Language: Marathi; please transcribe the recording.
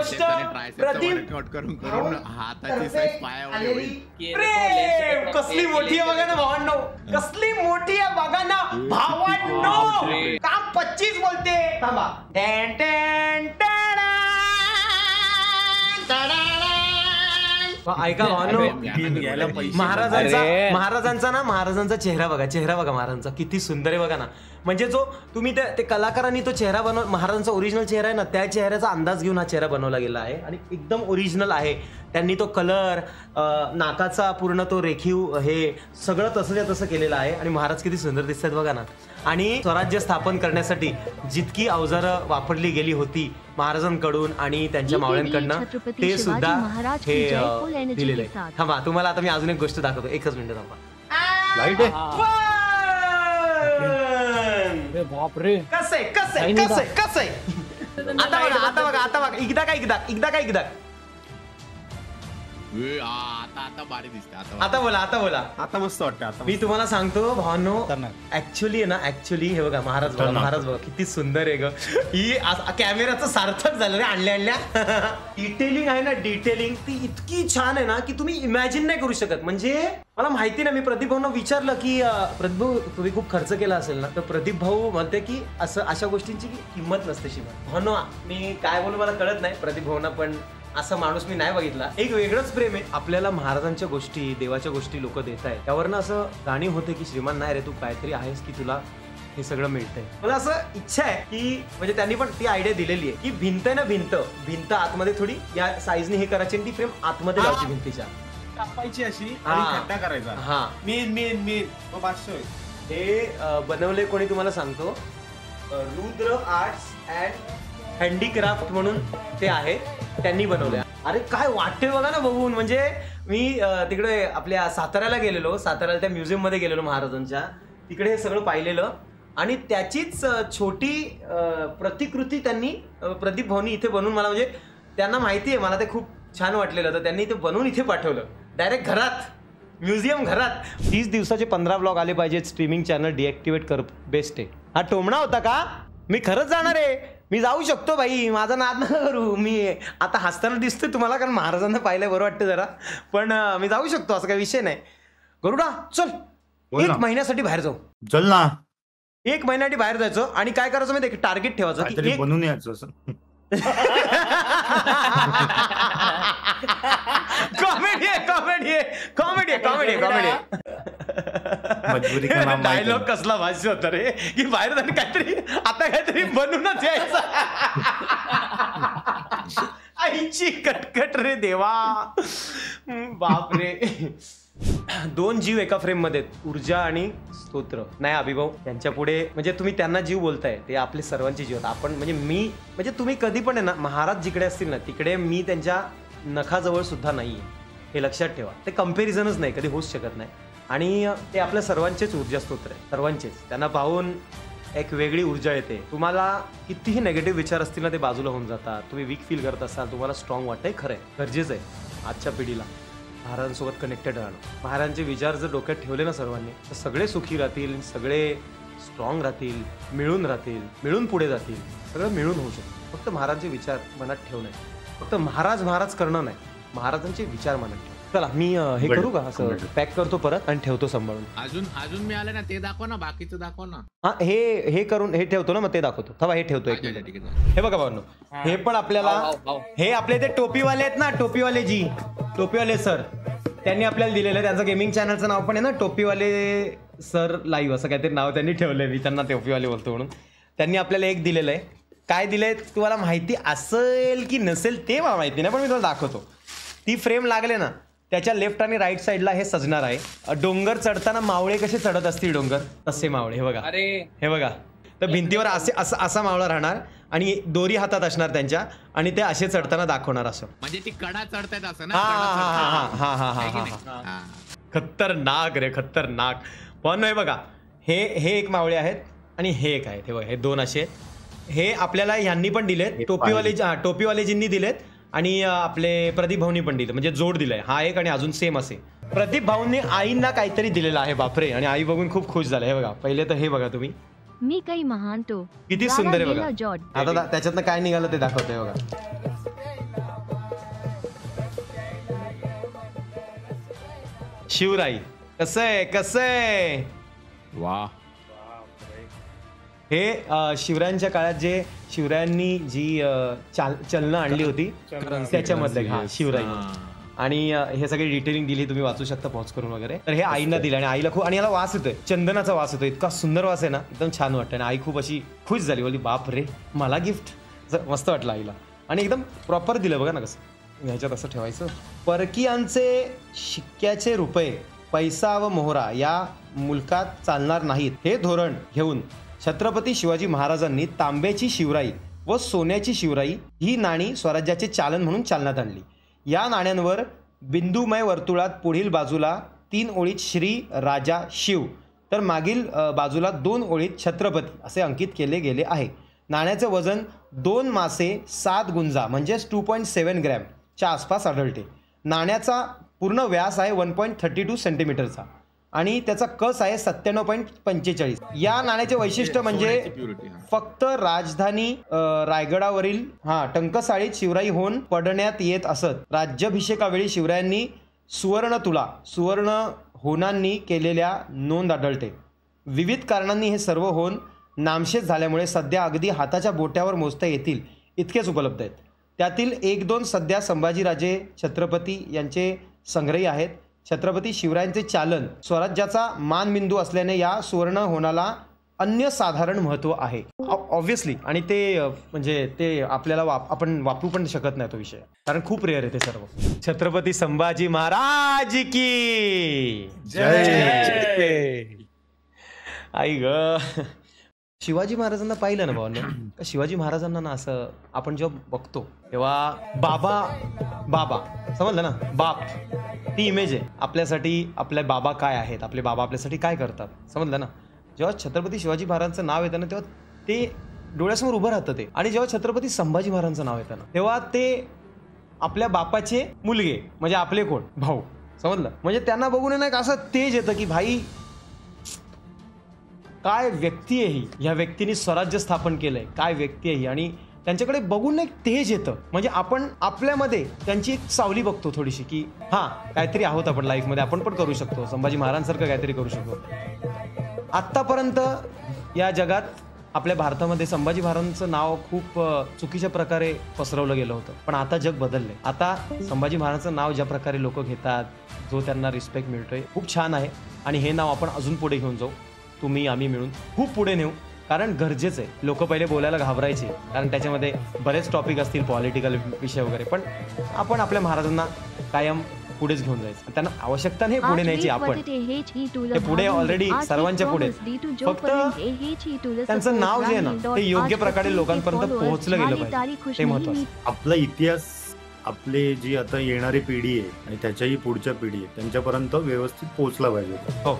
गोष्ट प्रदीप कसली मोठी आहे बघा ना भावांनो, कसली मोठी आहे बघा ना भावांनो. काम 25 बोलते. थांबा. ऐका भावांनो, महाराजांचा चेहरा बघा, चेहरा बघा महाराजांचा किती सुंदर आहे बघा ना. म्हणजे जो तुम्ही ते कलाकारांनी तो चेहरा बनव, महाराजांचा ओरिजिनल चेहरा आहे ना, त्या चेहऱ्याचा अंदाज घेऊन हा चेहरा बनवला गेला आहे आणि एकदम ओरिजिनल आहे. त्यांनी तो कलर, नाकाचा पूर्ण तो रेखीव, हे सगळं तसंच्या तसं केलेलं आहे आणि महाराज किती सुंदर दिसतात बघा ना. आणि स्वराज्य स्थापन करण्यासाठी जितकी अवजारं वापरली गेली होती महाराजांकडून आणि त्यांच्या मावळ्यांकडनं, ते सुद्धा हे दिलेलं आहे. थांबा, तुम्हाला आता मी अजून एक गोष्ट दाखवतो, एकच मिनिट थांबा. लाईट आहे. बापरे, कसं आहे कसं आहे कसं आहे कसं आहे. आता बघा आता बघा आता बघा, एकदा काय आता भारी दिसते. आता बोला आता मस्त वाटतं. आता मी तुम्हाला सांगतो भावांनो, ऍक्च्युली आहे ना, ऍक्च्युली हे बघा महाराज बघा किती सुंदर आहे ग. ही कॅमेराचं सार्थक झालं रे. आणल्या डिटेलिंग आहे ना, डिटेलिंग ती इतकी छान आहे ना की तुम्ही इमॅजिन नाही करू शकत. म्हणजे मला माहिती ना, मी प्रदीप भाऊंना विचारलं की प्रदीप भाऊ तुम्ही खूप खर्च केला असेल ना, तर प्रदीप भाऊ म्हणते की असं अशा गोष्टींची किंमत नसते शिवाय. भावनो मी काय बोलू मला कळत नाही. प्रदीप भाऊंना पण असा माणूस मी नाही बघितला. एक वेगळंच प्रेम आहे आपल्याला महाराजांच्या गोष्टी, देवाच्या गोष्टी लोक देत आहेत. त्यावरनं असं जाणीव होते की श्रीमान नाही रे, तू काहीतरी आहेस की तुला हे सगळं मिळतंय. मला असं इच्छा आहे की म्हणजे त्यांनी पण ती आयडिया दिलेली आहे की भिंत आहे ना, भिंत आतमध्ये थोडी या साईजने हे करायची आणि ती फ्रेम आतमध्ये लावायची भिंतीच्या, कापायची अशी आणि खड्डा करायचा. हा मेन हे बनवले कोणी तुम्हाला सांगतो, रुद्र आर्ट्स अँड हँडीक्राफ्ट म्हणून ते आहे, त्यांनी बनवले. अरे काय वाटते बघा ना बघून. म्हणजे मी तिकडे आपल्या साताऱ्याला गेलेलो, साताऱ्याला त्या म्युझियम मध्ये गेलेलो महाराजांच्या, तिकडे हे सगळं पाहिलेलं आणि त्याचीच छोटी प्रतिकृती त्यांनी प्रदीप भाऊनी इथे बनवून, मला म्हणजे त्यांना माहिती आहे मला ते खूप छान वाटलेलं, तर त्यांनी ते बनवून इथे पाठवलं डायरेक्ट घरात, म्युझियम घरात. 30 दिवसाचे 15 ब्लॉग आले पाहिजेत. स्ट्रीमिंग चॅनल डिॲक्टिवेट कर, बेस्ट आहे. हा टोमणा होता का? मी खरंच जाणार आहे, मी जाऊ शकतो भाई, माझा नाद नका करू. मी आता हसताना दिसतोय तुम्हाला कारण महाराजांना पाहिलं बरं वाटतं जरा, पण मी जाऊ शकतो, असं काही विषय नाही. गरुडा चल, 1 महिन्यासाठी बाहेर जाऊ. चल ना, 1 महिन्यासाठी बाहेर जायचं आणि काय करायचं माहिती, टार्गेट ठेवायचं की बनून यायचं असं. कॉमेडी आहे. डायलॉग कसला भाष्य होता रे की बाहेर जाणे काहीतरी बनूनच यायचं. आईची कटकट रे देवा, बापरे. 2 जीव एका फ्रेम मध्ये, ऊर्जा आणि स्तोत्र. नाही अभिभाऊ त्यांच्या पुढे म्हणजे तुम्ही त्यांना जीव बोलताय, ते आपले सर्वांचे जीव. आपण म्हणजे तुम्ही कधी पण आहे ना, महाराज जिकडे असतील ना तिकडे मी त्यांच्या नखाजवळ सुद्धा नाहीये, हे लक्षात ठेवा. ते कंपॅरिझनच नाही, कधी होऊच शकत नाही. आणि ते आपल्या सर्वांचेच ऊर्जा स्तोत्र आहे, सर्वांचेच. त्यांना पाहून एक वेगळी ऊर्जा येते. तुम्हाला कितीही नेगेटिव्ह विचार असतील ना, ते बाजूला होऊन जातात. तुम्ही वीक फील करत असाल, तुम्हाला स्ट्रॉंग वाटतंय, खरंय, गरजेचं आहे आजच्या पिढीला महाराजांसोबत कनेक्टेड राहणं. महाराजांचे विचार जर डोक्यात ठेवले ना सर्वांनी, तर सगळे सुखी राहतील, सगळे स्ट्रॉंग राहतील, मिळून पुढे जातील. सगळं मिळून होऊ शकतं. फक्त महाराजांचे विचार मनात ठेवणे, फक्त महाराज करणं नाही, महाराजांचे विचार मनात ठेव. चला मी हे करू का, असं पॅक करतो परत आणि ठेवतो सांभाळून. अजून मिळाले ना ते दाखव ना, बाकीचं दाखव ना. हा हे करून हे ठेवतो ना, मग ते दाखवतो. थांबा हे ठेवतो 1 मिनिट. हे बघा भावनो, हे पण आपल्याला, हे आपले ते टोपीवाले आहेत ना, टोपीवाले सर, त्यांनी आपल्याला दिलेलं आहे. त्यांचं गेमिंग चॅनलचं नाव पण आहे ना, टोपीवाले सर लाईव्ह, असं काहीतरी नाव त्यांनी ठेवलंय. मी त्यांना टोपीवाले बोलतो म्हणून. त्यांनी आपल्याला एक दिलेलं आहे. काय दिलंय तुम्हाला माहिती असेल की नसेल ते मला माहिती नाही, पण मी तुम्हाला दाखवतो. ती फ्रेम लागले ना, त्याच्या लेफ्ट आणि राईट साईडला हे सजणार आहे. डोंगर चढताना मावळे कसे चढत असतील डोंगर, तसे मावळे. हे बघा, हे बघा. तर भिंतीवर असा मावळा राहणार आणि दोरी हातात असणार त्यांच्या, आणि ते असे चढताना दाखवणार असं. म्हणजे ती कडा चढतायत असं ना. हा. खतरनाक रे, खतरनाक. पण हे बघा, हे एक मावळे आहेत आणि हे एक आहेत. हे बघा, हे 2 असे. हे आपल्याला ह्यांनी पण दिलेत, टोपीवालेजींनी दिलेत आणि आपले प्रदीप भाऊनी पण दिले, म्हणजे जोड दिलाय. हा एक आणि अजून सेम असे. प्रदीप भाऊंनी आईंना काहीतरी दिलेलं आहे, बापरे. आणि आई बघून खूप खुश झालं. हे बघा, पहिले तर हे बघा तुम्ही, मी काही महान तो किती सुंदर आहे बघा. आता त्याच्यातनं काय निघालं ते दाखवतोय बघा. शिवराई. कसं आहे वा. हे शिवरायांच्या काळात जे शिवरायांनी जी चलनं आणली होती त्याच्यामधले हा शिवराई. आणि हे सगळी डिटेलिंग दिली, तुम्ही वाचू शकता पॉज करून वगैरे. तर हे आईंना दिलं आणि आईला खूप, आणि याला वास येतोय, चंदनाचा वास येतोय, इतका सुंदर वास आहे ना, एकदम छान वाटतं. आणि आई खूप अशी खुश झाली, बोलली बाप रे मला गिफ्ट, मस्त वाटलं आईला. आणि एकदम प्रॉपर दिलं बघा ना कसं ह्याच्यात असं ठेवायचं. परकीयांचे शिक्क्याचे रुपये, पैसा व मोहरा या मुलकात चालणार नाहीत हे धोरण घेऊन छत्रपती शिवाजी महाराजांनी तांब्याची शिवराई व सोन्याची शिवराई ही नाणी स्वराज्याचे चालन म्हणून चालनात आणली. या नाण्यांवर बिंदुमय वर्तुळात पुढील बाजूला 3 ओळीत श्री राजा शिव, तर मागील बाजूला 2 ओळीत छत्रपती असे अंकित केले गेले आहे. नाण्याचे वजन 2 मासे 7 गुंजा म्हणजेच 2.7 ग्रॅमच्या आसपास आढळते. नाण्याचा पूर्ण व्यास आहे 1.32 सेंटीमीटरचा आणि त्याचा कस आहे 97.45. या नाण्याचे वैशिष्ट्य म्हणजे प्युरिटी. फक्त राजधानी रायगडावरील टंकसाळीत शिवराई होऊन पडण्यात येत असत. राज्याभिषेकावेळी शिवरायांनी सुवर्ण होनांनी केलेल्या नोंद आढळते. विविध कारणांनी हे सर्व होन नामशेष झाल्यामुळे सध्या अगदी हाताच्या बोट्यावर मोजता येतील इतकेच उपलब्ध आहेत. त्यातील 1-2 सध्या संभाजीराजे छत्रपती यांचे संग्रही आहेत. छत्रपती शिवरायांचे चालन स्वराज्याचा मानबिंदू असल्याने या सुवर्ण होनाला अन्यसाधारण महत्त्व आहे ऑब्व्हियसली. आणि ते म्हणजे ते आपल्याला आपण वापरू पण शकत नाही तो विषय, कारण खूप रेअर आहे ते सर्व. छत्रपती संभाजी महाराज की जय. आई ग, शिवाजी महाराजांना पाहिलं ना भावांनो, शिवाजी महाराजांना ना असं आपण जेव्हा बघतो तेव्हा बाबा समजलं ना, बाप ती इमेज आहे आपल्यासाठी. आपले बाबा काय आहेत, आपले बाबा आपल्यासाठी काय करतात, समजलं ना. जेव्हा छत्रपती शिवाजी महाराजांचं नाव येतं ना तेव्हा ते डोळ्यासमोर उभं राहतं ते. आणि जेव्हा छत्रपती संभाजी महाराजांचं नाव येतं ना तेव्हा ते आपल्या बापाचे मुलगे म्हणजे आपले कोण भाऊ, समजलं. म्हणजे त्यांना बघून ना एक असं तेज येतं की भाई काय व्यक्ती आहे ही, ह्या व्यक्तीने स्वराज्य स्थापन केलंय, काय व्यक्ती आहे ही. आणि त्यांच्याकडे बघून एक तेज येतं. म्हणजे आपण आपल्यामध्ये त्यांची एक सावली बघतो थोडीशी की काहीतरी आहोत आपण लाईफमध्ये, आपण पण करू शकतो, संभाजी महाराजांसारखं काहीतरी करू शकतो. आत्तापर्यंत या जगात आपल्या भारतामध्ये संभाजी महाराजांचं नाव खूप चुकीच्या प्रकारे पसरवलं गेलं होतं, पण आता जग बदललंय. आता संभाजी महाराजांचं नाव ज्या प्रकारे लोक घेतात, जो त्यांना रिस्पेक्ट मिळतोय, खूप छान आहे. आणि हे नाव आपण अजून पुढे घेऊन जाऊ, तुम्ही आम्ही मिळून खूप पुढे नेऊ, कारण गरजेचं आहे. लोक पहिले बोलायला घाबरायचे कारण त्याच्यामध्ये बरेच टॉपिक असतील, पॉलिटिकल विषय वगैरे, पण आपण आपल्या महाराजांना कायम पुढेच घेऊन जायचं. त्यांना आवश्यकता नाही पुढे न्यायची, आपण ते पुढे ऑलरेडी सर्वांच्या पुढे. फक्त त्यांचं नाव जे आहे ना ते योग्य प्रकारे लोकांपर्यंत पोहोचलं गेलं पाहिजे, ते महत्त्वाचं. आपला इतिहास आपले जी आता येणारी पिढी आहे आणि त्याच्याही पुढच्या पिढी आहे त्यांच्यापर्यंत व्यवस्थित पोहोचला पाहिजे. हो.